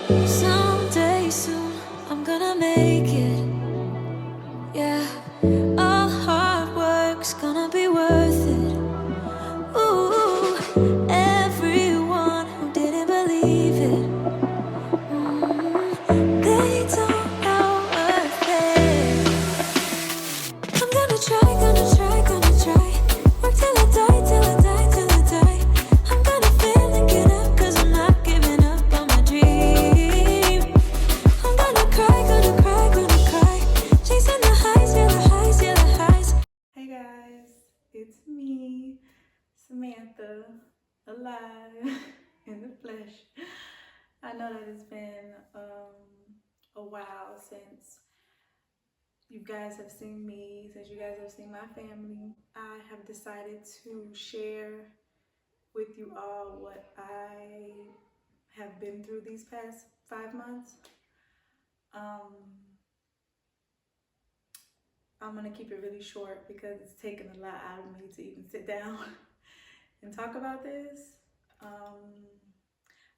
Someday soon, I'm gonna make it. Yeah, all hard work's gonna be worth it. Ooh, everyone who didn't believe it, they don't know worth it. I'm gonna try, gonna try, gonna try. Work till I die, till I die, till I die. I'm gonna fail and get up, 'cause I'm not giving up on my dream. I'm gonna cry, gonna cry, gonna cry. Chasing the highs, yeah, the highs, yeah, the highs. Hey guys, it's me, Samantha, alive in the flesh. I know that it's been a while since you guys have seen me, since you guys have seen my family. I have decided to share with you all what I have been through these past 5 months. I'm gonna keep it really short because it's taken a lot out of me to even sit down and talk about this.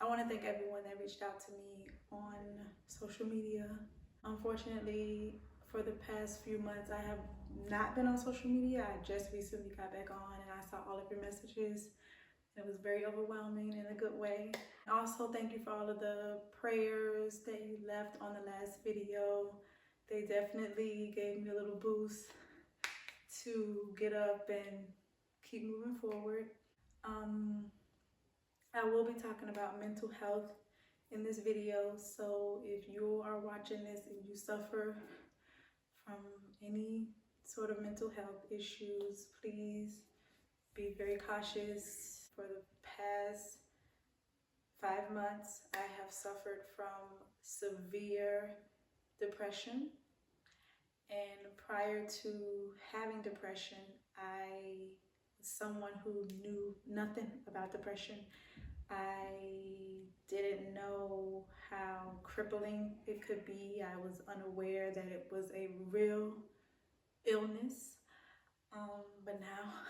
I want to thank everyone that reached out to me on social media. Unfortunately, for the past few months, I have not been on social media. I just recently got back on and I saw all of your messages. It was very overwhelming in a good way. Also, thank you for all of the prayers that you left on the last video. They definitely gave me a little boost to get up and keep moving forward. I will be talking about mental health in this video, so if you are watching this and you suffer from any sort of mental health issues, please be very cautious. For the past 5 months, I have suffered from severe depression, and prior to having depression, I was someone who knew nothing about depression. I didn't know how crippling it could be. I was unaware that it was a real illness. But now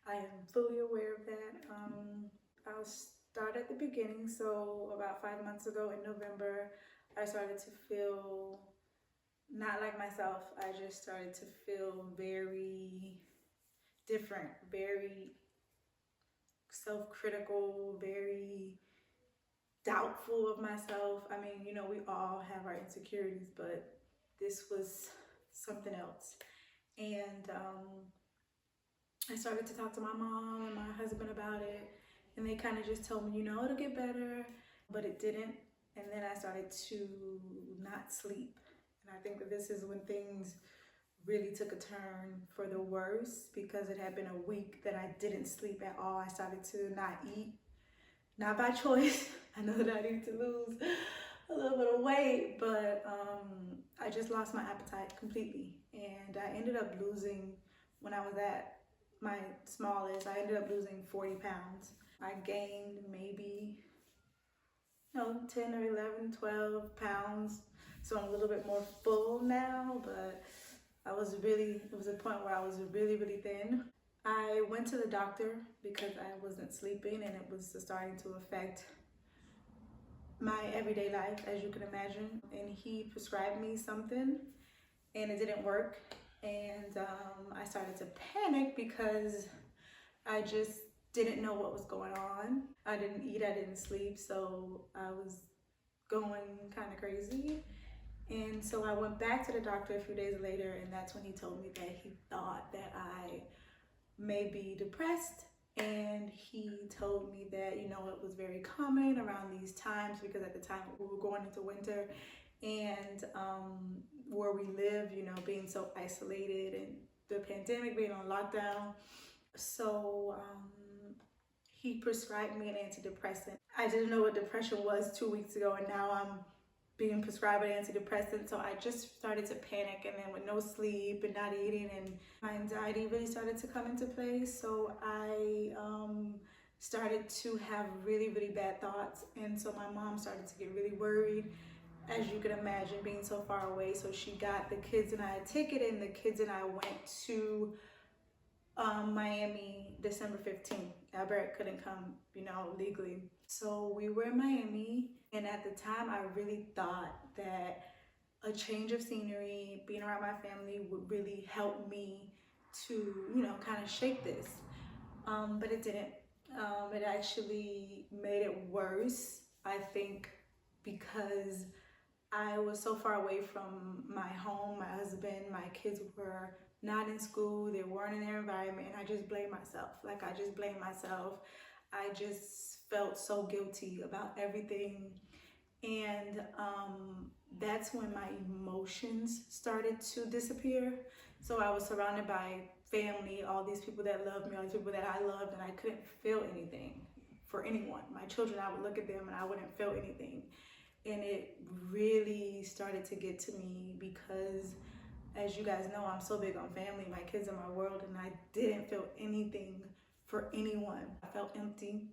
I am fully aware of that. I'll start at the beginning. So about 5 months ago in November, I started to feel not like myself. I just started to feel very different, very self-critical, very doubtful of myself. I mean, you know, we all have our insecurities, but this was something else. And I started to talk to my mom and my husband about it, and they kind of just told me, you know, it'll get better, but it didn't. And then I started to not sleep. And I think that this is when things really took a turn for the worse, because it had been a week that I didn't sleep at all. I started to not eat, not by choice. I know that I need to lose a little bit of weight, but I just lost my appetite completely. And I ended up losing, when I was at my smallest, I ended up losing 40 pounds. I gained maybe 10 or 11, 12 pounds. So I'm a little bit more full now, but it was a point where I was really, really thin. I went to the doctor because I wasn't sleeping, and it was starting to affect my everyday life, as you can imagine. And he prescribed me something, and it didn't work. And I started to panic because I just didn't know what was going on. I didn't eat, I didn't sleep, so I was going kind of crazy. And so I went back to the doctor a few days later, and that's when he told me that he thought that I may be depressed. And he told me that, you know, it was very common around these times, because at the time we were going into winter, and where we live, you know, being so isolated and the pandemic being on lockdown. So he prescribed me an antidepressant. I didn't know what depression was 2 weeks ago, and now I'm being prescribed an antidepressant. So I just started to panic, and then with no sleep and not eating, and my anxiety really started to come into play. So I started to have really, really bad thoughts. And so my mom started to get really worried, as you can imagine, being so far away. So she got the kids and I a ticket, and the kids and I went to Miami December 15th. Albert couldn't come, you know, legally. So we were in Miami, and And at the time, I really thought that a change of scenery, being around my family would really help me to, you know, kind of shake this. But it didn't. It actually made it worse, I think, because I was so far away from my home, my husband, my kids were not in school, they weren't in their environment, and I just blamed myself. Like, I just blamed myself. I just felt so guilty about everything. And that's when my emotions started to disappear. So I was surrounded by family, all these people that loved me, all these people that I loved, and I couldn't feel anything for anyone. My children, I would look at them and I wouldn't feel anything. And it really started to get to me because, as you guys know, I'm so big on family. My kids are my world, and I didn't feel anything for anyone. I felt empty.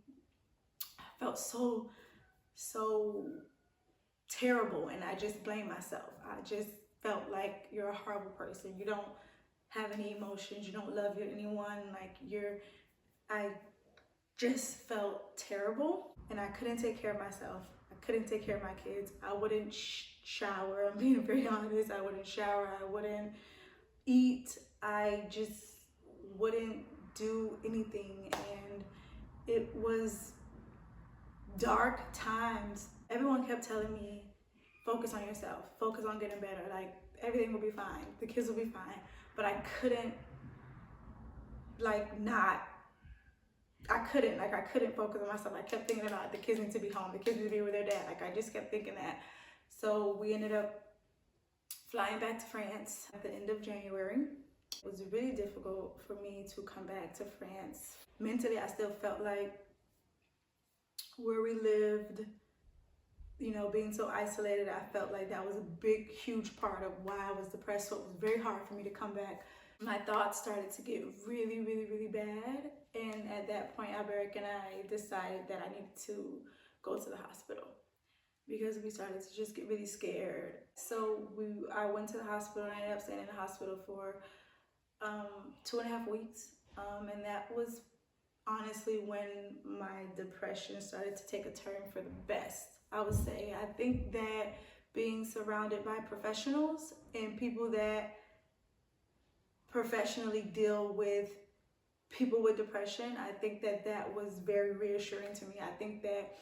I felt so terrible, and I just blamed myself. I just felt like you're a horrible person. You don't have any emotions. You don't love anyone. I just felt terrible, and I couldn't take care of myself. I couldn't take care of my kids. I wouldn't shower. I'm being very honest. I wouldn't shower. I wouldn't eat. I just wouldn't do anything, and it was dark times. Everyone kept telling me, focus on yourself, focus on getting better, like everything will be fine, the kids will be fine. But I couldn't focus on myself. I kept thinking about the kids need to be home, the kids need to be with their dad. Like, I just kept thinking that. So we ended up flying back to France at the end of January. It was really difficult for me to come back to France. Mentally, I still felt like where we lived, you know, being so isolated, I felt like that was a big, huge part of why I was depressed. So it was very hard for me to come back. My thoughts started to get really, really, really bad. And at that point, Alberic and I decided that I needed to go to the hospital because we started to just get really scared. So I went to the hospital, and I ended up staying in the hospital for 2.5 weeks. And that was honestly when my depression started to take a turn for the best, I would say. I think that being surrounded by professionals and people that professionally deal with people with depression, I think that that was very reassuring to me. I think that,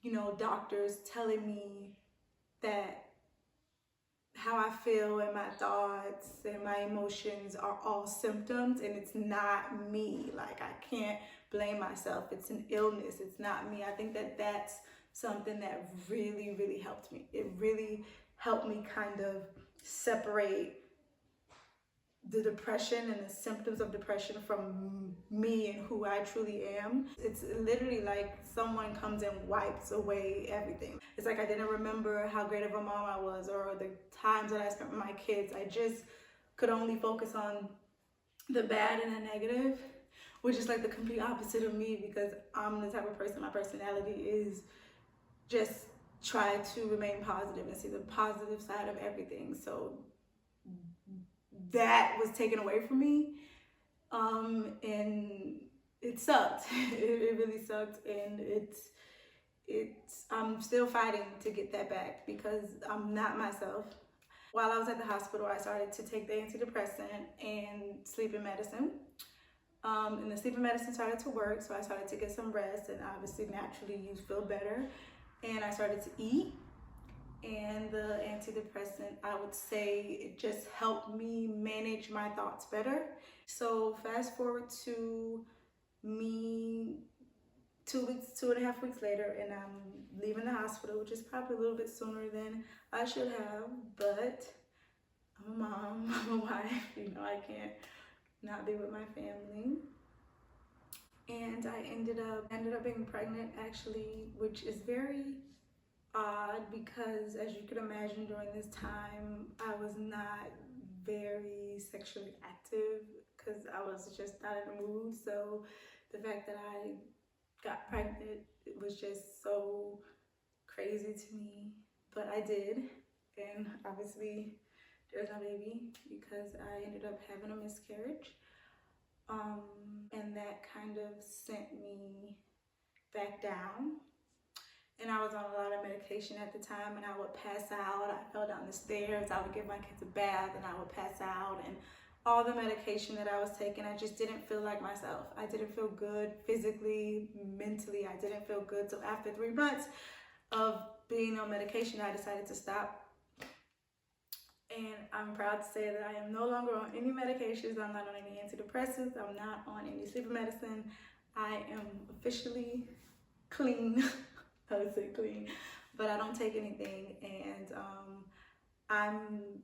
you know, doctors telling me that how I feel and my thoughts and my emotions are all symptoms, and it's not me. Like, I can't blame myself. It's an illness. It's not me. I think that that's something that really, really helped me. It really helped me kind of separate the depression and the symptoms of depression from me and who I truly am. It's literally like someone comes and wipes away everything. It's like I didn't remember how great of a mom I was, or the times that I spent with my kids. I just could only focus on the bad and the negative, which is like the complete opposite of me, because I'm the type of person, my personality is just try to remain positive and see the positive side of everything. So that was taken away from me, and it sucked. It really sucked, and I'm still fighting to get that back because I'm not myself. While I was at the hospital, I started to take the antidepressant and sleeping medicine, and the sleeping medicine started to work, so I started to get some rest, and obviously naturally you feel better, and I started to eat. And the antidepressant, I would say, it just helped me manage my thoughts better. So fast forward to me 2.5 weeks later, and I'm leaving the hospital, which is probably a little bit sooner than I should have, but I'm a mom, I'm a wife, you know, I can't not be with my family. And I ended up being pregnant, actually, which is very odd because, as you can imagine, during this time I was not very sexually active because I was just not in the mood. So the fact that I got pregnant, it was just so crazy to me, but I did. And obviously there's no baby because I ended up having a miscarriage, and that kind of sent me back down. and I was on a lot of medication at the time, and I would pass out. I fell down the stairs. I would give my kids a bath, and I would pass out. And all the medication that I was taking, I just didn't feel like myself. I didn't feel good physically, mentally. I didn't feel good. So after 3 months of being on medication, I decided to stop. And I'm proud to say that I am no longer on any medications. I'm not on any antidepressants. I'm not on any sleeping medicine. I am officially clean. I would say clean, but I don't take anything, and I'm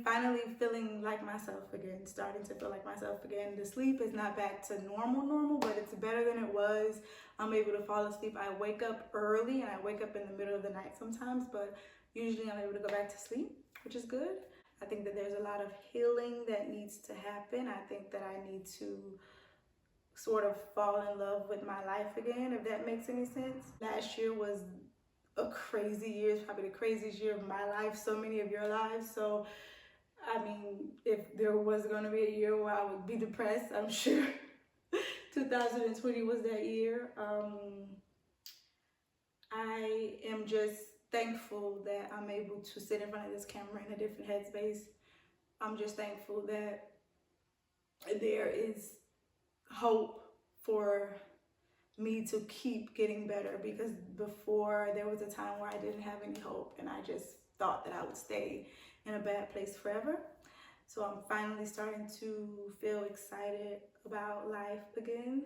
finally feeling like myself again, starting to feel like myself again. The sleep is not back to normal, but it's better than it was. I'm able to fall asleep. I wake up early, and I wake up in the middle of the night sometimes, but usually I'm able to go back to sleep, which is good. I think that there's a lot of healing that needs to happen. I think that I need to sort of fall in love with my life again, if that makes any sense. Last year was a crazy year. It's probably the craziest year of my life, so many of your lives. So, I mean, if there was going to be a year where I would be depressed, I'm sure 2020 was that year. I am just thankful that I'm able to sit in front of this camera in a different headspace. I'm just thankful that there is hope for me to keep getting better, because before there was a time where I didn't have any hope, and I just thought that I would stay in a bad place forever. So I'm finally starting to feel excited about life again.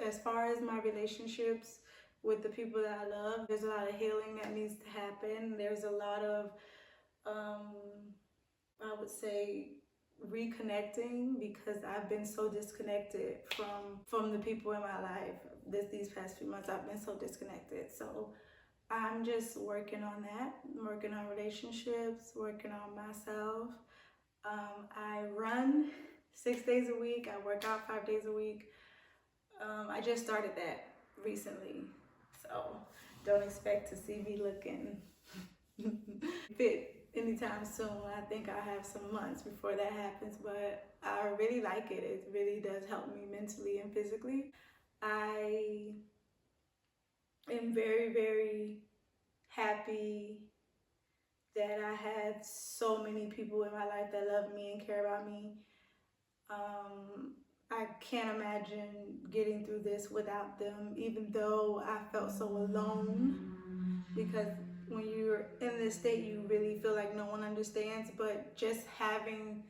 As far as my relationships with the people that I love, there's a lot of healing that needs to happen. There's a lot of I would say reconnecting, because I've been so disconnected from the people in my life. These past few months I've been so disconnected. So I'm just working on that, working on relationships, working on myself. I run 6 days a week. I work out 5 days a week. I just started that recently, so don't expect to see me looking fit anytime soon. I think I have some months before that happens, but I really like it. It really does help me mentally and physically. I am very, very happy that I had so many people in my life that love me and care about me. I can't imagine getting through this without them, even though I felt so alone, because when you're in this state, you really feel like no one understands, but just having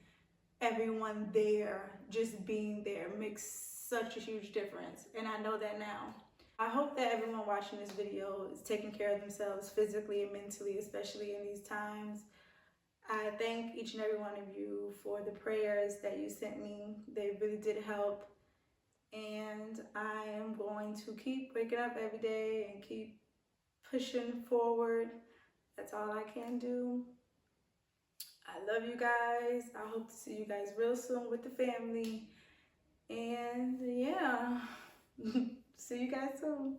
everyone there, just being there, makes such a huge difference, and I know that now. I hope that everyone watching this video is taking care of themselves physically and mentally, especially in these times. I thank each and every one of you for the prayers that you sent me. They really did help, and I am going to keep waking up every day and keep pushing forward. That's all I can do. I love you guys. I hope to see you guys real soon with the family. And yeah, see you guys soon.